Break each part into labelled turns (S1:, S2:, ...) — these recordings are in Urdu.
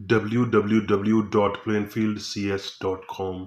S1: www.plainfieldcs.com।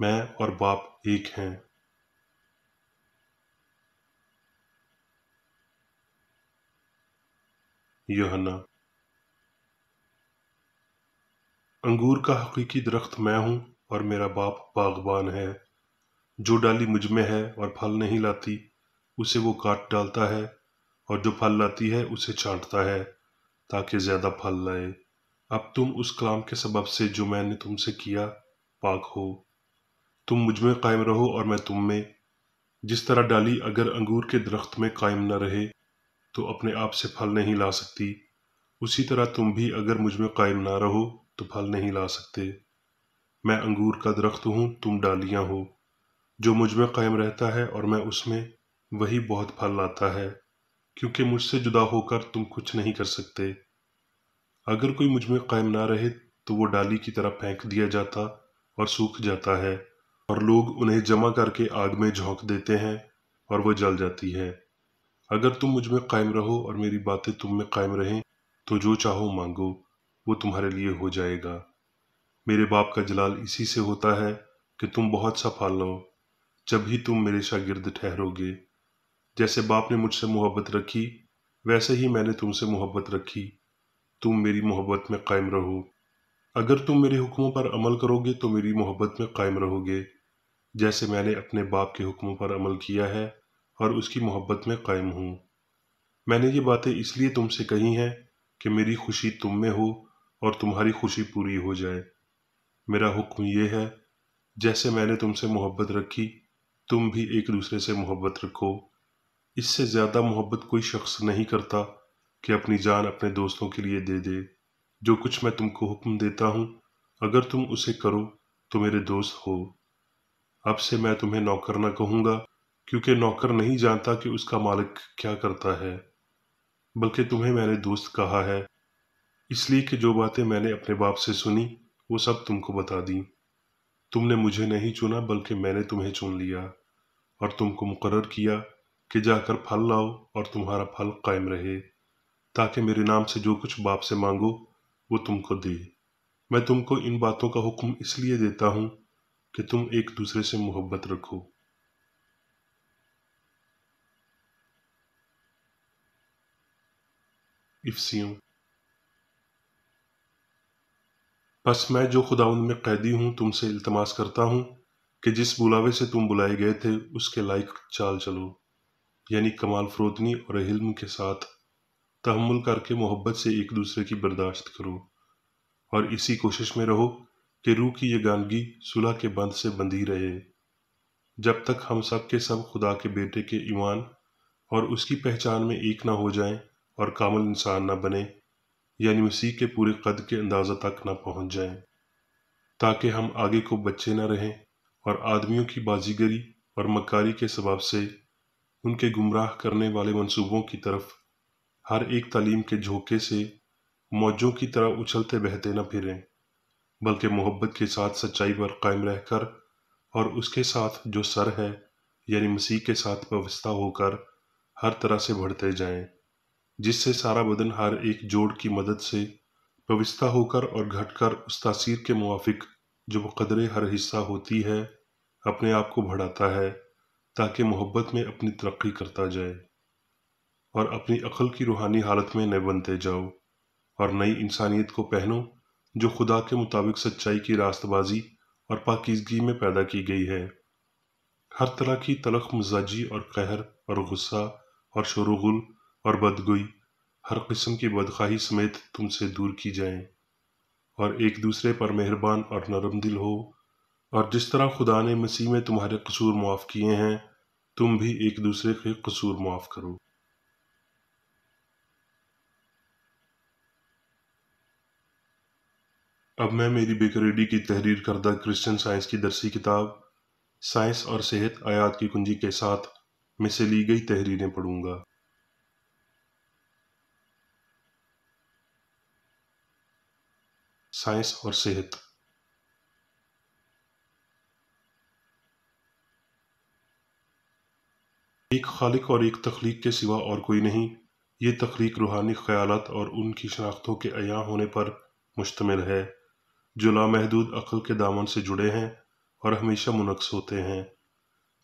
S1: میں اور باپ ایک ہیں۔ یوحنا۔ انگور کا حقیقی درخت میں ہوں اور میرا باپ باغبان ہے۔ جو ڈالی مجھ میں ہے اور پھل نہیں لاتی اسے وہ کاٹ ڈالتا ہے، اور جو پھل لاتی ہے اسے چھانٹتا ہے تاکہ زیادہ پھل لائے۔ اب تم اس کلام کے سبب سے جو میں نے تم سے کیا پاک ہو۔ تم مجھ میں قائم رہو اور میں تم میں۔ جس طرح ڈالی اگر انگور کے درخت میں قائم نہ رہے تو اپنے آپ سے پھل نہیں لا سکتی، اسی طرح تم بھی اگر مجھ میں قائم نہ رہو تو پھل نہیں لا سکتے۔ میں انگور کا درخت ہوں، تم ڈالیاں ہو۔ جو مجھ میں قائم رہتا ہے اور میں اس میں، وہی بہت پھل لاتا ہے، کیونکہ مجھ سے جدا ہو کر تم کچھ نہیں کر سکتے۔ اگر کوئی مجھ میں قائم نہ رہے تو وہ ڈالی کی طرح پھینک دیا جاتا اور سوکھ جاتا ہے، اور لوگ انہیں جمع کر کے آگ میں جھونک دیتے ہیں اور وہ جل جاتی ہے۔ اگر تم مجھ میں قائم رہو اور میری باتیں تم میں قائم رہیں تو جو چاہو مانگو، وہ تمہارے لیے ہو جائے گا۔ میرے باپ کا جلال اسی سے ہوتا ہے کہ تم بہت سا پھل لو، جب ہی تم میرے شاگرد ٹھہرو گے۔ جیسے باپ نے مجھ سے محبت رکھی ویسے ہی میں نے تم سے محبت رکھی، تم میری محبت میں قائم رہو۔ اگر تم میرے حکموں پر عمل کرو گے تو میری محبت میں قائم رہو گے، جیسے میں نے اپنے باپ کے حکموں پر عمل کیا ہے اور اس کی محبت میں قائم ہوں۔ میں نے یہ باتیں اس لیے تم سے کہی ہیں کہ میری خوشی تم میں ہو اور تمہاری خوشی پوری ہو جائے۔ میرا حکم یہ ہے، جیسے میں نے تم سے محبت رکھی تم بھی ایک دوسرے سے محبت رکھو۔ اس سے زیادہ محبت کوئی شخص نہیں کرتا کہ اپنی جان اپنے دوستوں کے لیے دے دے۔ جو کچھ میں تم کو حکم دیتا ہوں اگر تم اسے کرو تو میرے دوست ہو۔ اب سے میں تمہیں نوکر نہ کہوں گا، کیونکہ نوکر نہیں جانتا کہ اس کا مالک کیا کرتا ہے، بلکہ تمہیں میں نے دوست کہا ہے، اس لیے کہ جو باتیں میں نے اپنے باپ سے سنی وہ سب تم کو بتا دیں۔ تم نے مجھے نہیں چنا بلکہ میں نے تمہیں چن لیا اور تم کو مقرر کیا کہ جا کر پھل لاؤ اور تمہارا پھل قائم رہے، تاکہ میرے نام سے جو کچھ باپ سے مانگو وہ تم کو دے۔ میں تم کو ان باتوں کا حکم اس لیے دیتا ہوں کہ تم ایک دوسرے سے محبت رکھو۔ افسیوں۔ بس میں جو خداوند میں قیدی ہوں تم سے التماس کرتا ہوں کہ جس بلاوے سے تم بلائے گئے تھے اس کے لائق چال چلو، یعنی کمال فروتنی اور حلم کے ساتھ، تحمل کر کے محبت سے ایک دوسرے کی برداشت کرو، اور اسی کوشش میں رہو کہ روح کی یگانگی صلح کے بند سے بندھی رہے، جب تک ہم سب کے سب خدا کے بیٹے کے ایمان اور اس کی پہچان میں ایک نہ ہو جائیں اور کامل انسان نہ بنے، یعنی مسیح کے پورے قد کے اندازہ تک نہ پہنچ جائیں، تاکہ ہم آگے کو بچے نہ رہیں اور آدمیوں کی بازیگری اور مکاری کے سبب سے ان کے گمراہ کرنے والے منصوبوں کی طرف ہر ایک تعلیم کے جھونکے سے موجوں کی طرح اچھلتے بہتے نہ پھریں، بلکہ محبت کے ساتھ سچائی پر قائم رہ کر اور اس کے ساتھ جو سر ہے یعنی مسیح کے ساتھ وابستہ ہو کر ہر طرح سے بڑھتے جائیں، جس سے سارا بدن ہر ایک جوڑ کی مدد سے وابستہ ہو کر اور گھٹ کر اس تاثیر کے موافق جو بقدر ہر حصہ ہوتی ہے اپنے آپ کو بڑھاتا ہے، تاکہ محبت میں اپنی ترقی کرتا جائے اور اپنی عقل کی روحانی حالت میں نئے بنتے جاؤ اور نئی انسانیت کو پہنو جو خدا کے مطابق سچائی کی راست بازی اور پاکیزگی میں پیدا کی گئی ہے۔ ہر طرح کی تلخ مزاجی اور قہر اور غصہ اور شور و غل اور بدگوئی، ہر قسم کی بدخواہی سمیت تم سے دور کی جائیں، اور ایک دوسرے پر مہربان اور نرم دل ہو، اور جس طرح خدا نے مسیح میں تمہارے قصور معاف کیے ہیں تم بھی ایک دوسرے کے قصور معاف کرو۔ اب میں میری بیکریڈی کی تحریر کردہ کرسچن سائنس کی درسی کتاب سائنس اور صحت آیات کی کنجی کے ساتھ میں سے لی گئی تحریریں پڑھوں گا۔ سائنس اور صحت۔ ایک خالق اور ایک تخلیق کے سوا اور کوئی نہیں۔ یہ تخلیق روحانی خیالات اور ان کی شناختوں کے عیاں ہونے پر مشتمل ہے جو لامحدود عقل کے دامن سے جڑے ہیں اور ہمیشہ منعکس ہوتے ہیں۔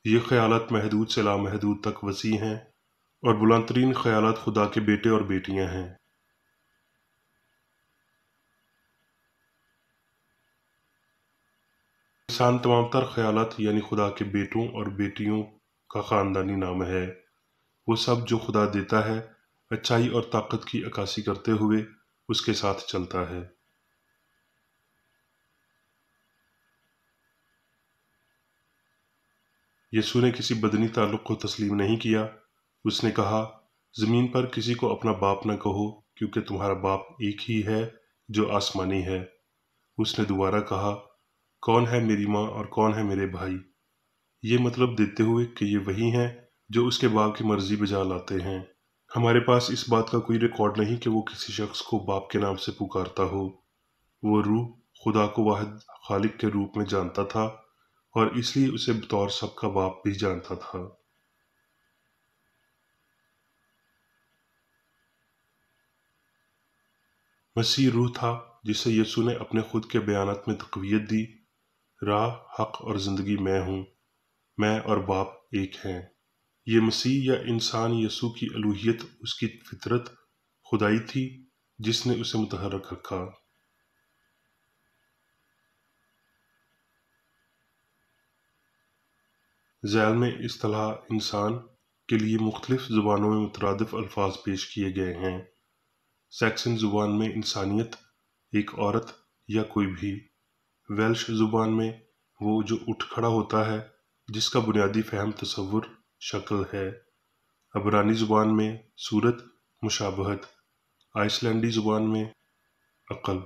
S1: یہ خیالات محدود سے لامحدود تک وسیع ہیں اور بلند ترین خیالات خدا کے بیٹے اور بیٹیاں ہیں۔ انسان تمام تر خیالات یعنی خدا کے بیٹوں اور بیٹیوں کا خاندانی نام ہے۔ وہ سب جو خدا دیتا ہے اچائی اور طاقت کی عکاسی کرتے ہوئے اس کے ساتھ چلتا ہے۔ یسوع نے کسی بدنی تعلق کو تسلیم نہیں کیا۔ اس نے کہا، زمین پر کسی کو اپنا باپ نہ کہو کیونکہ تمہارا باپ ایک ہی ہے جو آسمانی ہے۔ اس نے دوبارہ کہا، کون ہے میری ماں اور کون ہے میرے بھائی؟ یہ مطلب دیتے ہوئے کہ یہ وہی ہیں جو اس کے باپ کی مرضی بجا لاتے ہیں۔ ہمارے پاس اس بات کا کوئی ریکارڈ نہیں کہ وہ کسی شخص کو باپ کے نام سے پکارتا ہو۔ وہ روح خدا کو واحد خالق کے روپ میں جانتا تھا اور اس لیے اسے بطور سب کا باپ بھی جانتا تھا۔ مسیح روح تھا جسے یسوع نے اپنے خود کے بیانات میں تقویت دی، راہ، حق اور زندگی میں ہوں، میں اور باپ ایک ہیں۔ یہ مسیح یا انسان یسوع کی الوہیت اس کی فطرت خدائی تھی جس نے اسے متحرک رکھا۔ ذیل میں اصطلاح انسان کے لیے مختلف زبانوں میں مترادف الفاظ پیش کیے گئے ہیں۔ سیکسن زبان میں انسانیت ایک عورت یا کوئی بھی، ویلش زبان میں وہ جو اٹھ کھڑا ہوتا ہے جس کا بنیادی فہم تصور، شکل ہے، عبرانی زبان میں صورت، مشابہت، آئس لینڈی زبان میں عقل۔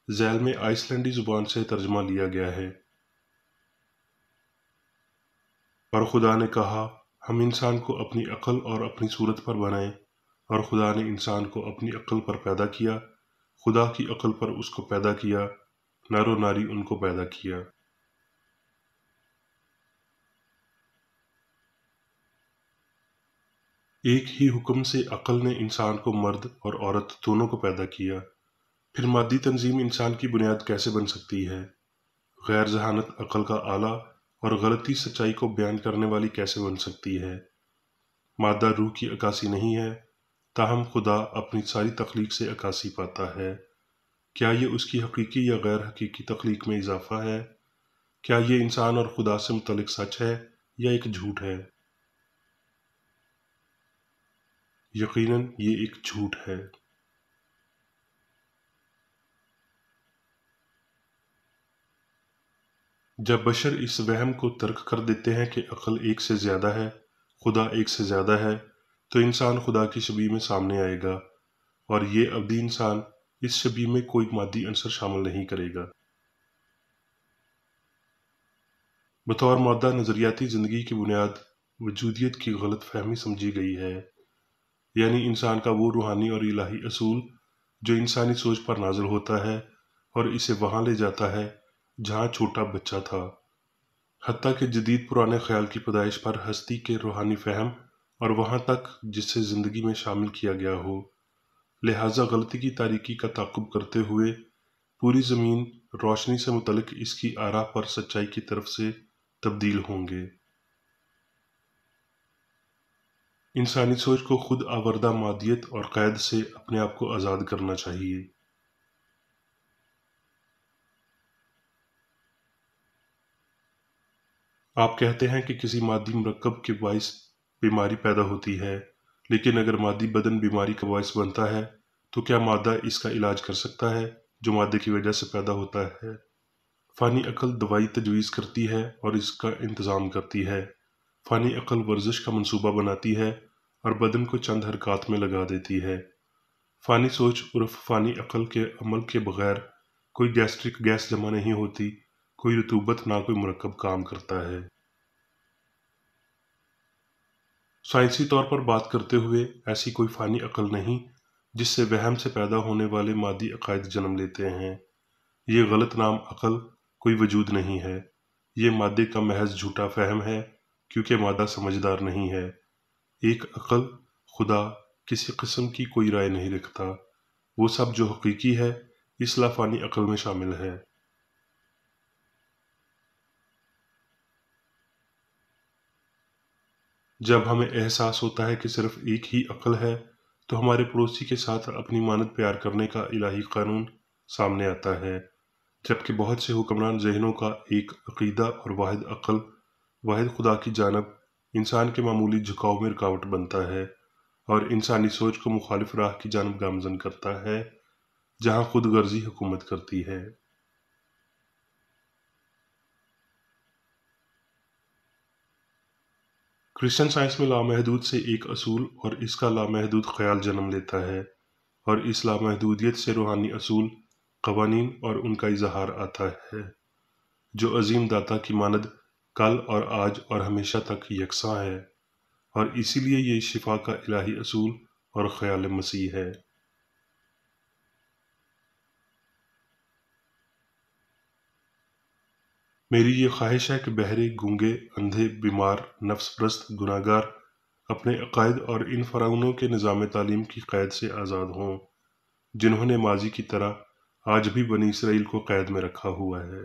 S1: ذیل میں آئس لینڈی زبان سے ترجمہ لیا گیا ہے۔ اور خدا نے کہا، ہم انسان کو اپنی عقل اور اپنی صورت پر بنائیں، اور خدا نے انسان کو اپنی عقل پر پیدا کیا، خدا کی عقل پر اس کو پیدا کیا، نر و ناری ان کو پیدا کیا۔ ایک ہی حکم سے عقل نے انسان کو مرد اور عورت دونوں کو پیدا کیا۔ پھر مادی تنظیم انسان کی بنیاد کیسے بن سکتی ہے؟ غیر ذہانت عقل کا آلہ اور غلطی سچائی کو بیان کرنے والی کیسے بن سکتی ہے؟ مادہ روح کی عکاسی نہیں ہے، تاہم خدا اپنی ساری تخلیق سے عکاسی پاتا ہے۔ کیا یہ اس کی حقیقی یا غیر حقیقی تخلیق میں اضافہ ہے؟ کیا یہ انسان اور خدا سے متعلق سچ ہے یا ایک جھوٹ ہے؟ یقیناً یہ ایک جھوٹ ہے۔ جب بشر اس وہم کو ترک کر دیتے ہیں کہ عقل ایک سے زیادہ ہے، خدا ایک سے زیادہ ہے، تو انسان خدا کی شبیہ میں سامنے آئے گا، اور یہ ابدی انسان اس شبیہ میں کوئی مادی عنصر شامل نہیں کرے گا۔ بطور مادہ نظریاتی زندگی کی بنیاد وجودیت کی غلط فہمی سمجھی گئی ہے، یعنی انسان کا وہ روحانی اور الہی اصول جو انسانی سوچ پر نازل ہوتا ہے اور اسے وہاں لے جاتا ہے جہاں چھوٹا بچہ تھا، حتیٰ کہ جدید پرانے خیال کی پیدائش پر ہستی کے روحانی فہم اور وہاں تک جسے زندگی میں شامل کیا گیا ہو۔ لہٰذا غلطی کی تاریکی کا تعاقب کرتے ہوئے پوری زمین روشنی سے متعلق اس کی آراہ پر سچائی کی طرف سے تبدیل ہوں گے۔ انسانی سوچ کو خود آوردہ مادیت اور قید سے اپنے آپ کو آزاد کرنا چاہیے۔ آپ کہتے ہیں کہ کسی مادی مرکب کے باعث بیماری پیدا ہوتی ہے، لیکن اگر مادی بدن بیماری کا باعث بنتا ہے تو کیا مادہ اس کا علاج کر سکتا ہے جو مادے کی وجہ سے پیدا ہوتا ہے؟ فانی عقل دوائی تجویز کرتی ہے اور اس کا انتظام کرتی ہے۔ فانی عقل ورزش کا منصوبہ بناتی ہے اور بدن کو چند حرکات میں لگا دیتی ہے۔ فانی سوچ عرف فانی عقل کے عمل کے بغیر کوئی گیسٹرک گیس جمع نہیں ہوتی، کوئی رطوبت نہ کوئی مرکب کام کرتا ہے۔ سائنسی طور پر بات کرتے ہوئے ایسی کوئی فانی عقل نہیں جس سے وہم سے پیدا ہونے والے مادی عقائد جنم لیتے ہیں۔ یہ غلط نام عقل کوئی وجود نہیں ہے، یہ مادے کا محض جھوٹا فہم ہے کیونکہ مادہ سمجھدار نہیں ہے۔ ایک عقل، خدا، کسی قسم کی کوئی رائے نہیں رکھتا۔ وہ سب جو حقیقی ہے اس لافانی عقل میں شامل ہے۔ جب ہمیں احساس ہوتا ہے کہ صرف ایک ہی عقل ہے تو ہمارے پڑوسی کے ساتھ اپنی مانند پیار کرنے کا الہی قانون سامنے آتا ہے، جبکہ بہت سے حکمران ذہنوں کا ایک عقیدہ اور واحد عقل، واحد خدا کی جانب انسان کے معمولی جھکاؤ میں رکاوٹ بنتا ہے اور انسانی سوچ کو مخالف راہ کی جانب گامزن کرتا ہے جہاں خود غرضی حکومت کرتی ہے۔ کرسچن سائنس میں لامحدود سے ایک اصول اور اس کا لامحدود خیال جنم لیتا ہے، اور اس لامحدودیت سے روحانی اصول، قوانین اور ان کا اظہار آتا ہے جو عظیم داتا کی مانند کل اور آج اور ہمیشہ تک یکساں ہے، اور اسی لیے یہ شفا کا الہی اصول اور خیال مسیح ہے۔ میری یہ خواہش ہے کہ بہرے، گونگے، اندھے، بیمار، نفس پرست، گناہگار اپنے عقائد اور ان فرعونوں کے نظام تعلیم کی قید سے آزاد ہوں جنہوں نے ماضی کی طرح آج بھی بنی اسرائیل کو قید میں رکھا ہوا ہے۔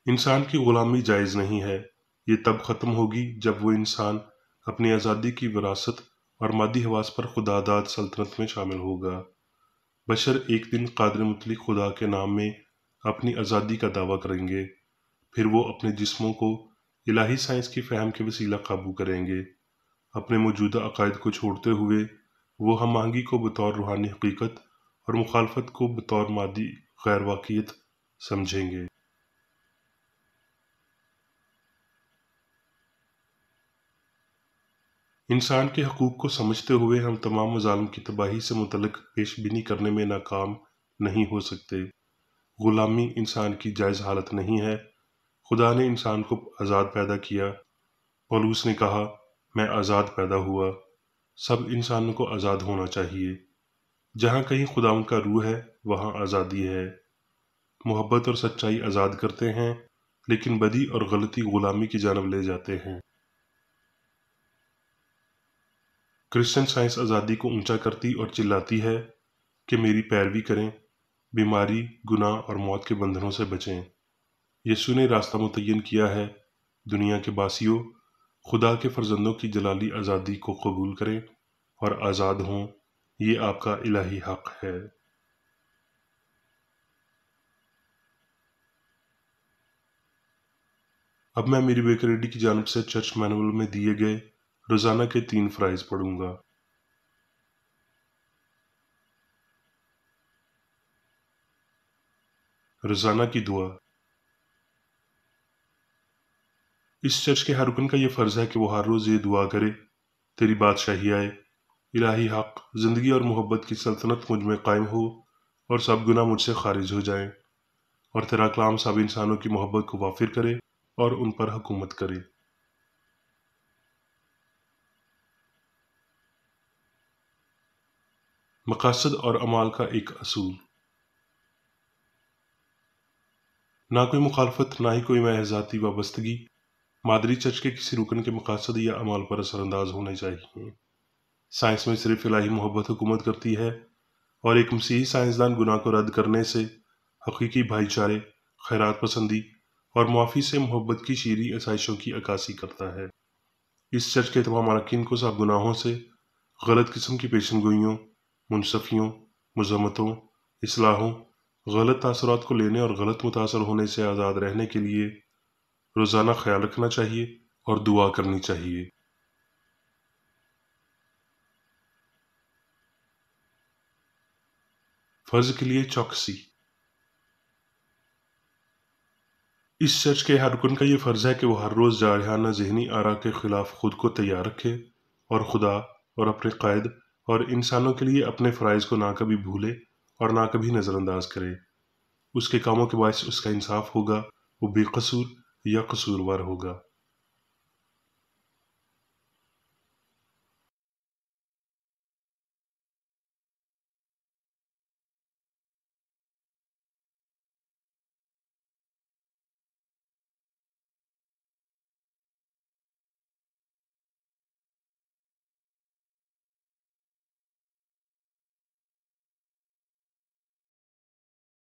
S1: انسان کی غلامی جائز نہیں ہے، یہ تب ختم ہوگی جب وہ انسان اپنی آزادی کی وراثت اور مادی حواس پر خدا داد سلطنت میں شامل ہوگا۔ بشر ایک دن قادر مطلق خدا کے نام میں اپنی آزادی کا دعویٰ کریں گے، پھر وہ اپنے جسموں کو الہی سائنس کی فہم کے وسیلہ قابو کریں گے۔ اپنے موجودہ عقائد کو چھوڑتے ہوئے وہ ہم آہنگی کو بطور روحانی حقیقت اور مخالفت کو بطور مادی غیر واقعیت سمجھیں گے۔ انسان کے حقوق کو سمجھتے ہوئے ہم تمام مظالم کی تباہی سے متعلق پیش بینی کرنے میں ناکام نہیں ہو سکتے۔ غلامی انسان کی جائز حالت نہیں ہے۔ خدا نے انسان کو آزاد پیدا کیا۔ پولوس نے کہا، میں آزاد پیدا ہوا۔ سب انسانوں کو آزاد ہونا چاہیے۔ جہاں کہیں خداوند کا روح ہے وہاں آزادی ہے۔ محبت اور سچائی آزاد کرتے ہیں، لیکن بدی اور غلطی غلامی کی جانب لے جاتے ہیں۔ کرسچن سائنس آزادی کو اونچا کرتی اور چلاتی ہے کہ میری پیروی کریں، بیماری، گناہ اور موت کے بندھنوں سے بچیں۔ یسوع نے راستہ متعین کیا ہے۔ دنیا کے باسیوں، خدا کے فرزندوں کی جلالی آزادی کو قبول کریں اور آزاد ہوں، یہ آپ کا الہی حق ہے۔ اب میں میری بیکریڈی کی جانب سے چرچ مینول میں دیے گئے روزانہ کے 3 فرائض پڑھوں گا۔ روزانہ کی دعا۔ اس چرچ کے ہر رکن کا یہ فرض ہے کہ وہ ہر روز یہ دعا کرے، تیری بادشاہی آئے، الہی حق، زندگی اور محبت کی سلطنت مجھ میں قائم ہو اور سب گناہ مجھ سے خارج ہو جائیں، اور تیرا کلام سب انسانوں کی محبت کو وافر کرے اور ان پر حکومت کرے۔ مقاصد اور اعمال کا ایک اصول۔ نہ کوئی مخالفت، نہ ہی کوئی محض ذاتی وابستگی مادری چرچ کے کسی رکن کے مقاصد یا اعمال پر اثر انداز ہونے چاہیے۔ سائنس میں صرف الہی محبت حکومت کرتی ہے، اور ایک مسیحی سائنسدان گناہ کو رد کرنے سے، حقیقی بھائی چارے، خیرات پسندی اور معافی سے محبت کی شیریں آسائشوں کی عکاسی کرتا ہے۔ اس چرچ کے تمام اراکین کو سب گناہوں سے، غلط قسم کی پیشن گوئیوں، منصفیوں، مذمتوں، اصلاحوں، غلط تاثرات کو لینے اور غلط متاثر ہونے سے آزاد رہنے کے لیے روزانہ خیال رکھنا چاہیے اور دعا کرنی چاہیے۔ فرض کے لیے چوکسی۔ اس چرچ کے ہر رکن کا یہ فرض ہے کہ وہ ہر روز جارحانہ ذہنی آرا کے خلاف خود کو تیار رکھے اور خدا اور اپنے قائد اور انسانوں کے لیے اپنے فرائض کو نہ کبھی بھولے اور نہ کبھی نظر انداز کرے۔ اس کے کاموں کے باعث اس کا انصاف ہوگا، وہ بے قصور یا قصوروار ہوگا۔